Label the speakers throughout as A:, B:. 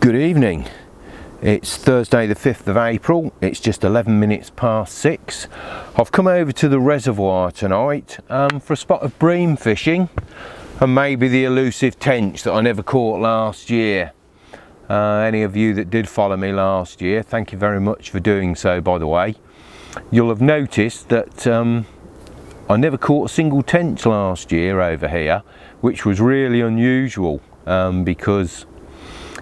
A: Good evening. It's Thursday the 5th of April. It's just 11 minutes past 6. I've come over to the reservoir tonight for a spot of bream fishing and maybe the elusive tench that I never caught last year. Any of you that did follow me last year, thank you very much for doing so, by the way. You'll have noticed that I never caught a single tench last year over here, which was really unusual because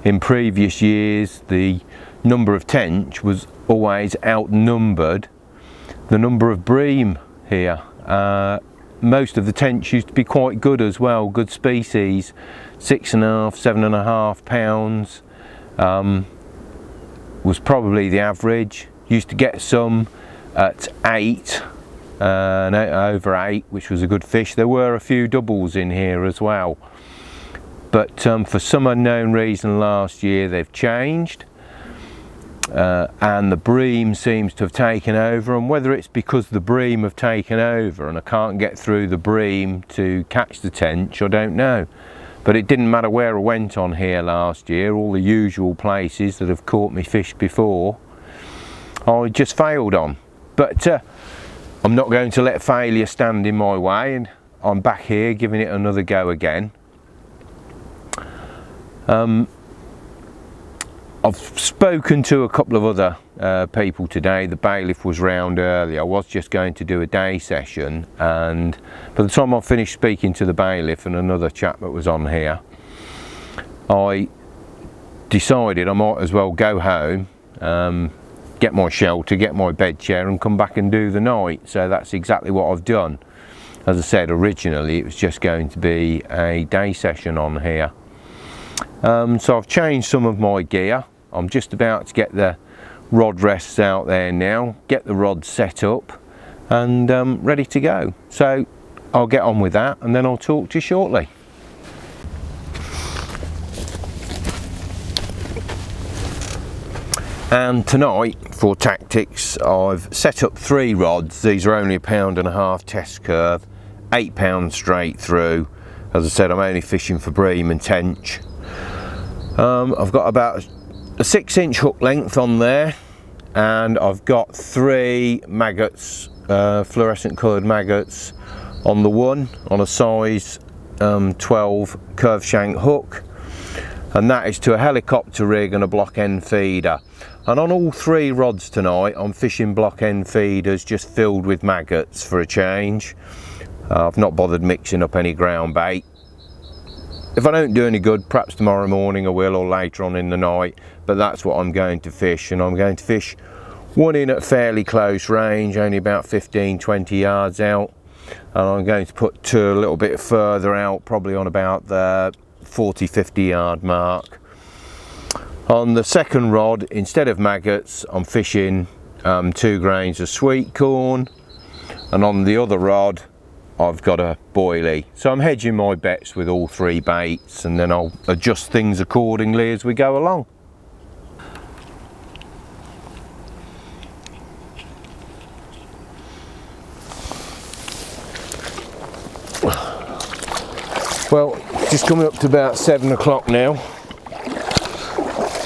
A: in previous years the number of tench was always outnumbered the number of bream here. Most of the tench used to be quite good as well, good species, 6.5, 7.5 pounds was probably the average. Used to get some at 8, over 8, which was a good fish. There were a few doubles in here as well. But for some unknown reason last year they've changed and the bream seems to have taken over, and whether it's because the bream have taken over and I can't get through the bream to catch the tench, I don't know. But it didn't matter where I went on here last year, all the usual places that have caught me fish before, I just failed on. But I'm not going to let failure stand in my way, and I'm back here giving it another go again. I've spoken to a couple of other people today. The bailiff was round early. I was just going to do a day session, and by the time I finished speaking to the bailiff and another chap that was on here, I decided I might as well go home, get my shelter, get my bed chair and come back and do the night. So that's exactly what I've done. As I said, originally it was just going to be a day session on here. So I've changed some of my gear. I'm just about to get the rod rests out there now, get the rod set up and ready to go. So I'll get on with that and then I'll talk to you shortly. And tonight for tactics I've set up 3 rods. These are only £1.5 pound test curve, £8 straight through. As I said, I'm only fishing for bream and tench. I've got about a 6-inch hook length on there, and I've got 3 maggots, fluorescent coloured maggots on the one, on a size 12 curved shank hook, and that is to a helicopter rig and a block end feeder. And on all 3 rods tonight I'm fishing block end feeders just filled with maggots for a change. I've not bothered mixing up any ground bait. If I don't do any good, perhaps tomorrow morning I will, or later on in the night, but that's what I'm going to fish. And I'm going to fish one in at fairly close range, only about 15-20 yards out, and I'm going to put 2 a little bit further out, probably on about the 40-50 yard mark. On the second rod, instead of maggots, I'm fishing 2 grains of sweet corn, and on the other rod I've got a boilie. So I'm hedging my bets with all 3 baits, and then I'll adjust things accordingly as we go along. Well, just coming up to about 7 o'clock now.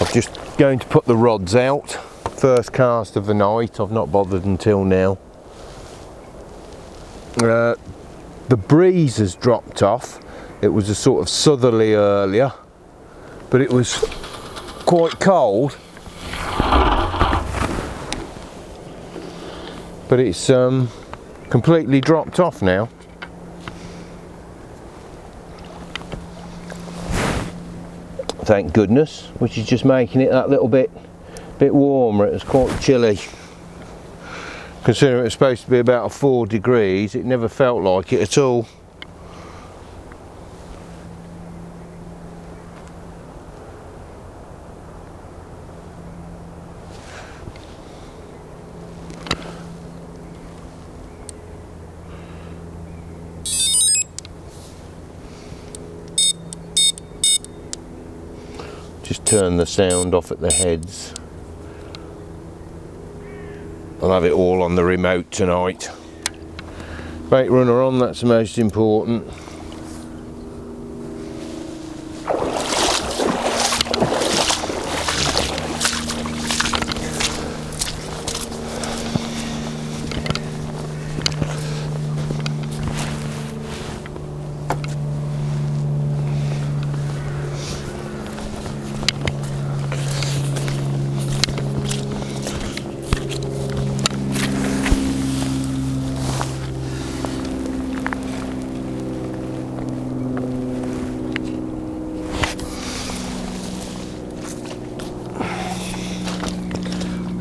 A: I'm just going to put the rods out. First cast of the night. I've not bothered until now. The breeze has dropped off. It was a sort of southerly earlier, but it was quite cold. But it's completely dropped off now. Thank goodness, which is just making it that little bit warmer. It was quite chilly. Considering it's supposed to be about 4 degrees, it never felt like it at all. Just turn the sound off at the heads. I'll have it all on the remote tonight. Bait runner on, that's the most important.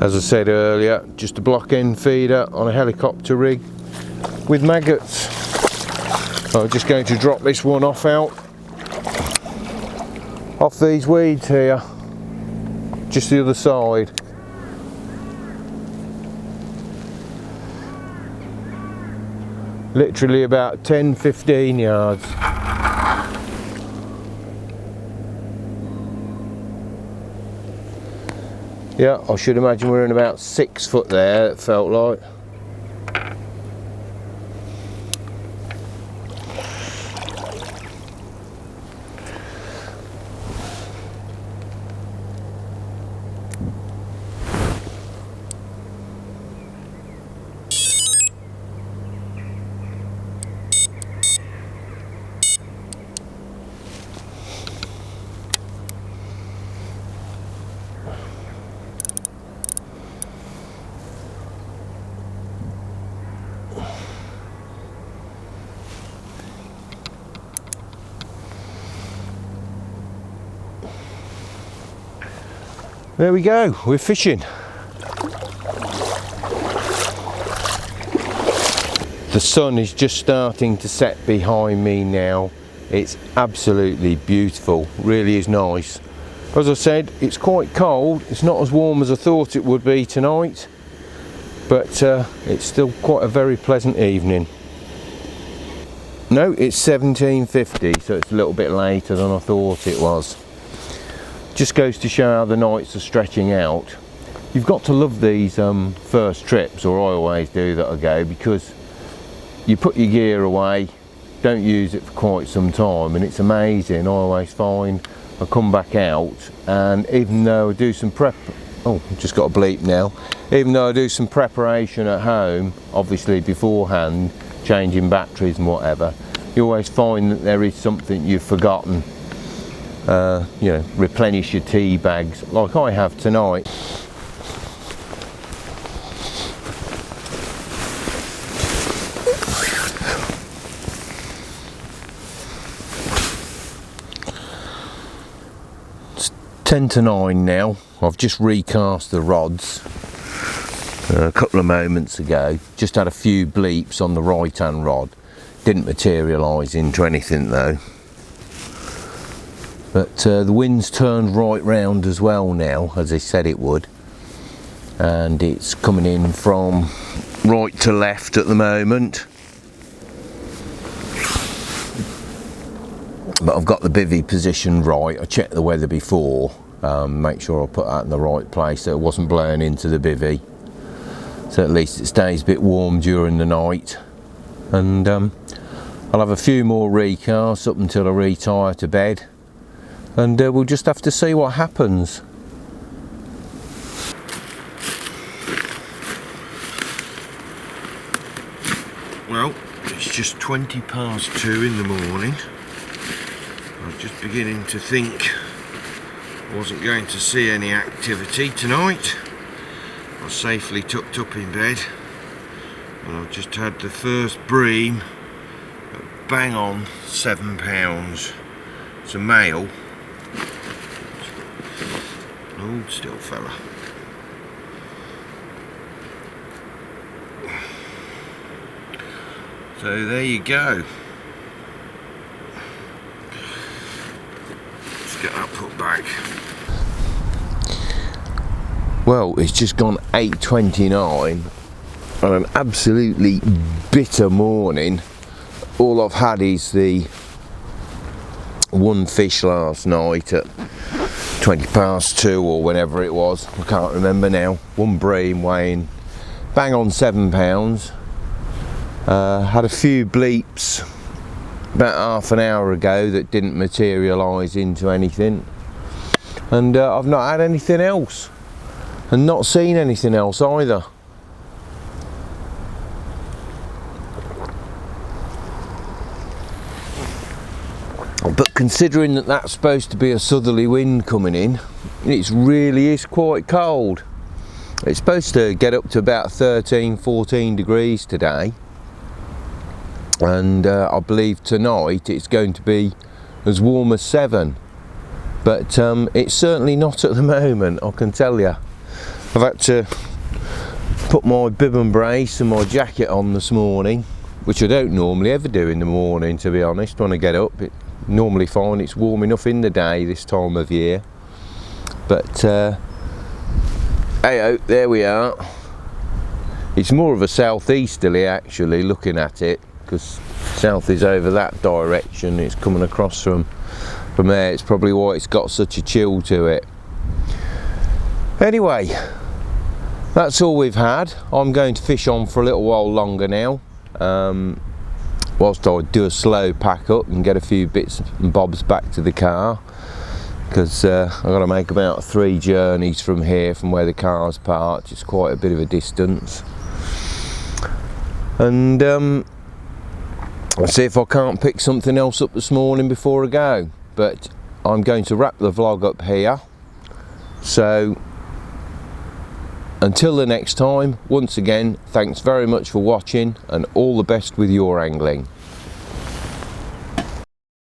A: As I said earlier, just a block end feeder on a helicopter rig with maggots. I'm just going to drop this one off these weeds here, just the other side. Literally about 10-15 yards. Yeah, I should imagine we're in about 6 foot there, it felt like. There we go, we're fishing. The sun is just starting to set behind me now. It's absolutely beautiful, really is nice. As I said, it's quite cold. It's not as warm as I thought it would be tonight, but it's still quite a very pleasant evening. No, it's 17:50, so it's a little bit later than I thought it was. Just goes to show how the nights are stretching out. You've got to love these first trips, or I always do that I go, because you put your gear away, don't use it for quite some time, and it's amazing. I always find I come back out, and even though I do some just got a bleep now. Even though I do some preparation at home, obviously beforehand, changing batteries and whatever, you always find that there is something you've forgotten. You know, replenish your tea bags like I have tonight. It's 10 to 9 now. I've just recast the rods a couple of moments ago. Just had a few bleeps on the right hand rod. Didn't materialise into anything though. But the wind's turned right round as well now, as I said it would, and it's coming in from right to left at the moment. But I've got the bivvy positioned right. I checked the weather before, make sure I put that in the right place so it wasn't blowing into the bivvy, so at least it stays a bit warm during the night. And I'll have a few more recasts up until I retire to bed. And we'll just have to see what happens. Well, it's just 20 past 2 in the morning. I'm just beginning to think I wasn't going to see any activity tonight. I was safely tucked up in bed, and I've just had the first bream at bang on £7. It's a male. Hold still, fella. So there you go. Let's get that put back. Well, it's just gone 8:29 on an absolutely bitter morning. All I've had is the one fish last night at 20 past 2 or whenever it was, I can't remember now. One bream weighing bang on £7. Had a few bleeps about half an hour ago that didn't materialise into anything, and I've not had anything else and not seen anything else either. But considering that that's supposed to be a southerly wind coming in, it really is quite cold. It's supposed to get up to about 13-14 degrees today, and I believe tonight it's going to be as warm as 7, but it's certainly not at the moment, I can tell you. I've had to put my bib and brace and my jacket on this morning, which I don't normally ever do in the morning, to be honest. When I get up, it normally find it's warm enough in the day this time of year. But hey, there we are. It's more of a southeasterly actually, looking at it, because south is over that direction. It's coming across from there. It's probably why it's got such a chill to it. Anyway, that's all we've had. I'm going to fish on for a little while longer now, whilst I do a slow pack up and get a few bits and bobs back to the car, because I've got to make about 3 journeys from here, from where the car's parked. It's quite a bit of a distance. And I'll see if I can't pick something else up this morning before I go. But I'm going to wrap the vlog up here. So until the next time, once again, thanks very much for watching, and all the best with your angling.